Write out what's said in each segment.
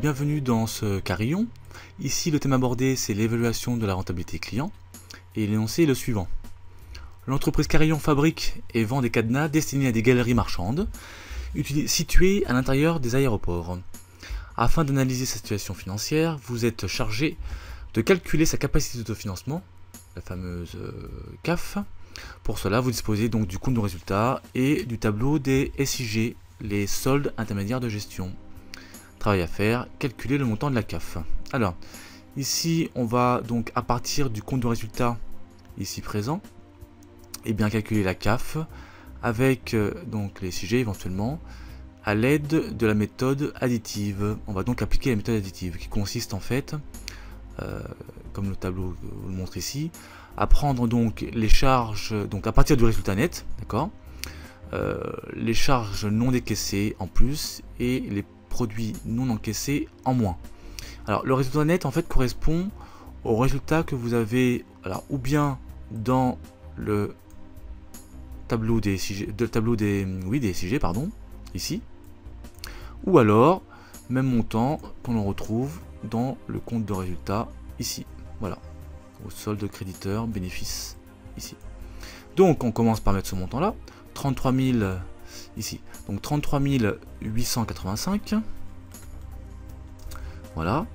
bienvenue dans ce carillon. Ici, le thème abordé, c'est l'évaluation de la rentabilité client. Et l'énoncé est le suivant. L'entreprise Carillon fabrique et vend des cadenas destinés à des galeries marchandes, situées à l'intérieur des aéroports. Afin d'analyser sa situation financière, vous êtes chargé de calculer sa capacité d'autofinancement, la fameuse CAF. Pour cela, vous disposez donc du compte de résultat et du tableau des SIG, les soldes intermédiaires de gestion. Travail à faire, calculer le montant de la CAF. Alors, ici, on va donc à partir du compte de résultat ici présent, et bien calculer la CAF avec donc les SIG éventuellement à l'aide de la méthode additive. On va donc appliquer la méthode additive qui consiste en fait, comme le tableau vous le montre ici, à prendre donc les charges donc à partir du résultat net, d'accord, les charges non décaissées en plus et les produits non encaissés en moins. Alors le résultat net en fait correspond au résultat que vous avez ou bien dans le tableau des SIG, des SIG pardon, ici, ou alors même montant qu'on retrouve dans le compte de résultat ici, voilà, au solde créditeur bénéfice ici. Donc on commence par mettre ce montant là, 33 000 ici, donc 33 885, voilà.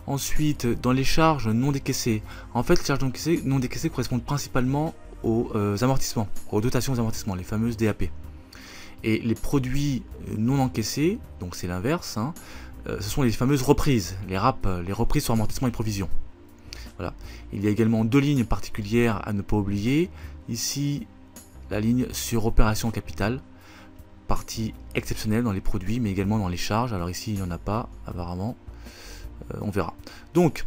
Ensuite dans les charges non décaissées, en fait les charges non décaissées correspondent principalement aux amortissements, aux dotations aux amortissements, les fameuses DAP. Et les produits non encaissés, donc c'est l'inverse, hein, ce sont les fameuses reprises, les RAP, les reprises sur amortissement et provision. Voilà. Il y a également deux lignes particulières à ne pas oublier. Ici, la ligne sur opération capital, partie exceptionnelle dans les produits, mais également dans les charges. Alors ici, il n'y en a pas, apparemment. On verra. Donc,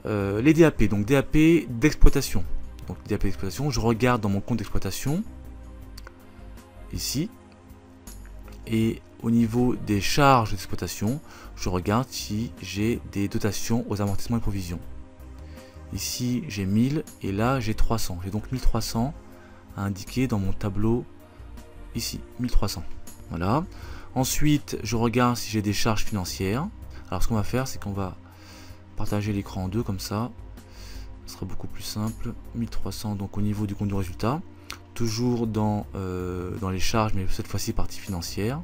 les DAP, donc DAP d'exploitation. Donc DAP d'exploitation, je regarde dans mon compte d'exploitation, ici, et au niveau des charges d'exploitation, je regarde si j'ai des dotations aux amortissements et provisions. Ici, j'ai 1000 et là, j'ai 300. J'ai donc 1300 à indiquer dans mon tableau, ici, 1300. Voilà. Ensuite, je regarde si j'ai des charges financières. Alors, ce qu'on va faire, c'est qu'on va partager l'écran en deux, comme ça. Ce sera beaucoup plus simple. 1300, donc au niveau du compte de résultat. Toujours dans les charges, mais cette fois-ci partie financière.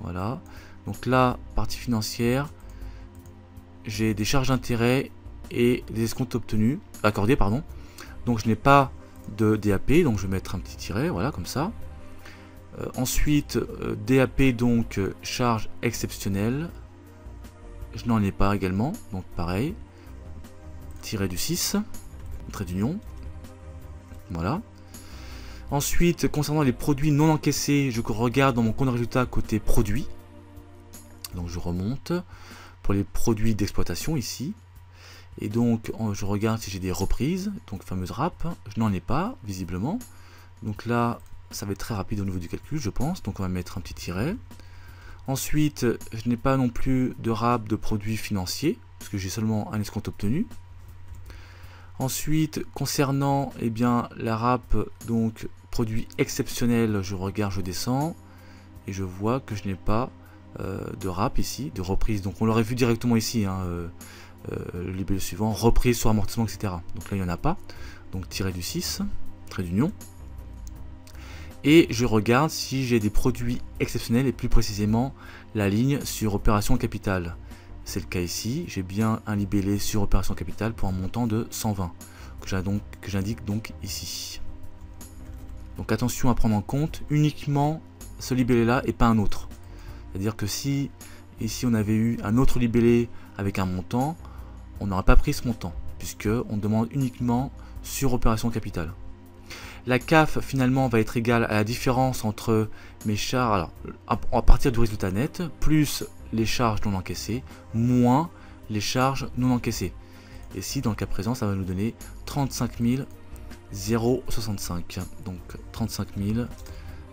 Voilà. Donc là, partie financière, j'ai des charges d'intérêt et des escomptes obtenus, accordés, pardon. Donc je n'ai pas de DAP, donc je vais mettre un petit tiret, voilà, comme ça. Ensuite, DAP, donc charge exceptionnelle. Je n'en ai pas également, donc pareil. Tiret du 6, trait d'union. Voilà. Ensuite, concernant les produits non encaissés, je regarde dans mon compte de résultat côté produits. Donc je remonte pour les produits d'exploitation ici. Et donc je regarde si j'ai des reprises, donc fameuse RAP. Je n'en ai pas, visiblement. Donc là, ça va être très rapide au niveau du calcul, je pense. Donc on va mettre un petit tiret. Ensuite, je n'ai pas non plus de RAP de produits financiers, parce que j'ai seulement un escompte obtenu. Ensuite, concernant la RAP, donc produit exceptionnel, je regarde, je descends, et je vois que je n'ai pas de RAP ici, de reprise. Donc on l'aurait vu directement ici, hein, le libellé suivant, reprise sur amortissement, etc. Donc là, il n'y en a pas. Donc tiret du 6, trait d'union. Et je regarde si j'ai des produits exceptionnels, et plus précisément la ligne sur opération capitale. C'est le cas ici, j'ai bien un libellé sur opération capitale pour un montant de 120, que j'indique donc ici. Donc attention à prendre en compte uniquement ce libellé là et pas un autre. C'est-à-dire que si ici on avait eu un autre libellé avec un montant, on n'aurait pas pris ce montant, puisque on demande uniquement sur opération capitale. La CAF finalement va être égale à la différence entre mes charges, alors à partir du résultat net, plus les charges non encaissées, moins les charges non encaissées. Et si dans le cas présent, ça va nous donner 35 065. Donc 35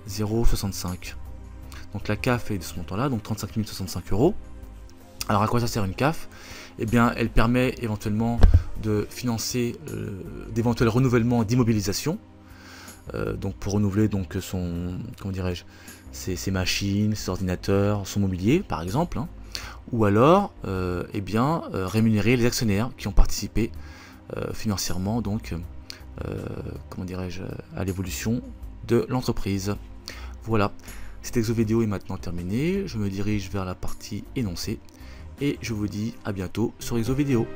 065. Donc la CAF est de ce montant-là, donc 35 065 €. Alors à quoi ça sert une CAF? Eh bien, elle permet éventuellement de financer d'éventuels renouvellements d'immobilisation. Donc pour renouveler donc son, comment dirais-je, ses machines, ses ordinateurs, son mobilier par exemple, hein. ou alors rémunérer les actionnaires qui ont participé financièrement donc comment dirais-je, à l'évolution de l'entreprise. Voilà, cette exo vidéo est maintenant terminée, je me dirige vers la partie énoncée et je vous dis à bientôt sur exo vidéo.